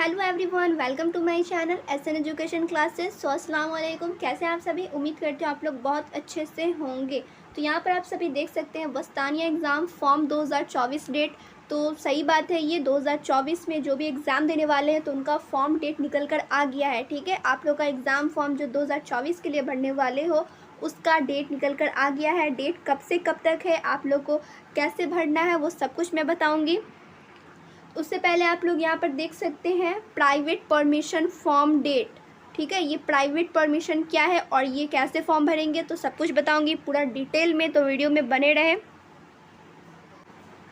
Hello everyone, welcome to my channel SN education classes. So अस्सलाम वालेकुम। कैसे हैं आप सभी? उम्मीद करते हो आप लोग बहुत अच्छे से होंगे। तो यहाँ पर आप सभी देख सकते हैं वस्तानिया एग्ज़ाम फॉर्म 2024 डेट। तो सही बात है, ये 2024 में जो भी एग्ज़ाम देने वाले हैं तो उनका फॉर्म डेट निकल कर आ गया है। ठीक है, आप लोग का एग्ज़ाम फॉर्म जो 2024 के लिए भरने वाले हो उसका डेट निकल कर आ गया है। डेट कब से कब तक है, आप लोग को कैसे भरना है, वो सब कुछ मैं बताऊँगी। उससे पहले आप लोग यहाँ पर देख सकते हैं प्राइवेट परमिशन फॉर्म डेट। ठीक है, ये प्राइवेट परमिशन क्या है और ये कैसे फॉर्म भरेंगे तो सब कुछ बताऊंगी पूरा डिटेल में, तो वीडियो में बने रहें।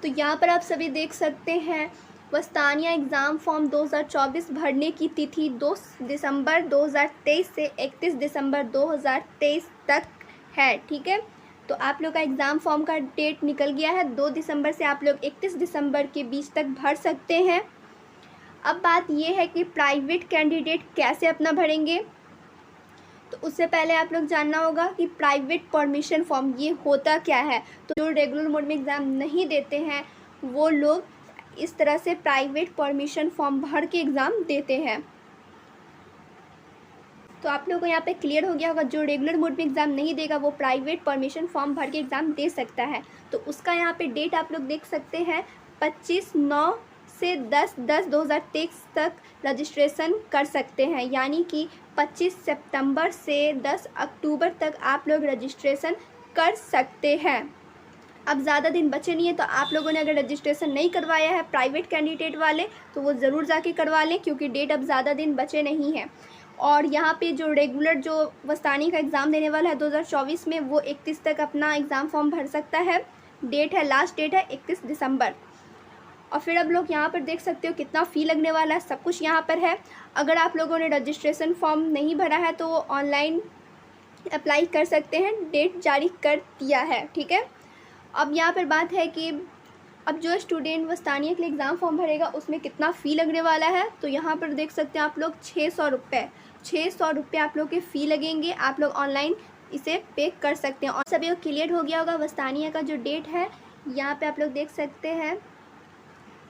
तो यहाँ पर आप सभी देख सकते हैं वस्तानिया एग्ज़ाम फॉर्म 2024 भरने की तिथि 2 दिसंबर 2023 से 31 दिसंबर 2023 तक है। ठीक है, तो आप लोग का एग्ज़ाम फॉर्म का डेट निकल गया है। 2 दिसंबर से आप लोग 31 दिसंबर के बीच तक भर सकते हैं। अब बात ये है कि प्राइवेट कैंडिडेट कैसे अपना भरेंगे, तो उससे पहले आप लोग जानना होगा कि प्राइवेट परमिशन फॉर्म ये होता क्या है। तो जो रेगुलर मोड में एग्ज़ाम नहीं देते हैं वो लोग इस तरह से प्राइवेट परमिशन फॉर्म भर के एग्ज़ाम देते हैं। तो आप लोगों को यहाँ पे क्लियर हो गया होगा, जो रेगुलर मोड में एग्ज़ाम नहीं देगा वो प्राइवेट परमिशन फॉर्म भर के एग्ज़ाम दे सकता है। तो उसका यहाँ पे डेट आप लोग देख सकते हैं 25/9 से 10/10/2023 तक रजिस्ट्रेशन कर सकते हैं। यानी कि 25 सितंबर से 10 अक्टूबर तक आप लोग रजिस्ट्रेशन कर सकते हैं। अब ज़्यादा दिन बचे नहीं है, तो आप लोगों ने अगर रजिस्ट्रेशन नहीं करवाया है प्राइवेट कैंडिडेट वाले तो वो ज़रूर जाके करवा लें, क्योंकि डेट अब ज़्यादा दिन बचे नहीं हैं। और यहाँ पे जो रेगुलर जो वस्तानी का एग्ज़ाम देने वाला है 2024 में, वो 31 तक अपना एग्ज़ाम फॉर्म भर सकता है। डेट है, लास्ट डेट है 31 दिसंबर। और फिर अब लोग यहाँ पर देख सकते हो कितना फ़ी लगने वाला है, सब कुछ यहाँ पर है। अगर आप लोगों ने रजिस्ट्रेशन फॉर्म नहीं भरा है तो ऑनलाइन अप्लाई कर सकते हैं, डेट जारी कर दिया है। ठीक है, अब यहाँ पर बात है कि अब जो स्टूडेंट वस्तानिया के लिए एग्ज़ाम फॉर्म भरेगा उसमें कितना फ़ी लगने वाला है। तो यहाँ पर देख सकते हैं आप लोग 600 रुपये आप लोग के फ़ी लगेंगे। आप लोग ऑनलाइन इसे पे कर सकते हैं। और सभी को क्लियर हो गया होगा वस्तानिया का जो डेट है, यहाँ पे आप लोग देख सकते हैं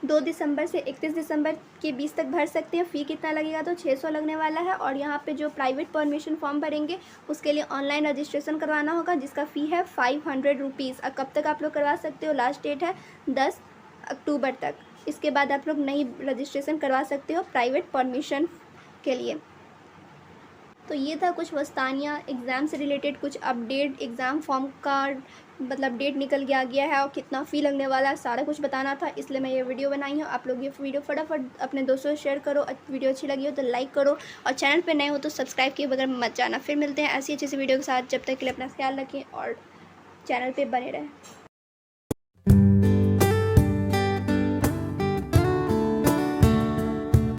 2 दिसंबर से 31 दिसंबर के बीच तक भर सकते हैं। फ़ी कितना लगेगा, तो 600 लगने वाला है। और यहाँ पे जो प्राइवेट परमिशन फॉर्म भरेंगे उसके लिए ऑनलाइन रजिस्ट्रेशन करवाना होगा, जिसका फ़ी है 500 रुपीज़। और कब तक आप लोग करवा सकते हो, लास्ट डेट है 10 अक्टूबर तक। इसके बाद आप लोग नई रजिस्ट्रेशन करवा सकते हो प्राइवेट परमिशन के लिए। तो ये था कुछ वस्तानिया एग्ज़ाम से रिलेटेड कुछ अपडेट। एग्ज़ाम फॉर्म का मतलब डेट निकल गया है और कितना फ़ी लगने वाला है, सारा कुछ बताना था, इसलिए मैं ये वीडियो बनाई हूँ। आप लोग ये वीडियो फटाफट अपने दोस्तों से शेयर करो। वीडियो अच्छी लगी हो तो लाइक करो, और चैनल पे नए हो तो सब्सक्राइब किए बगैर मत जाना। फिर मिलते हैं ऐसी अच्छी सी वीडियो के साथ। जब तक के लिए अपना ख्याल रखें और चैनल पर बने रहें।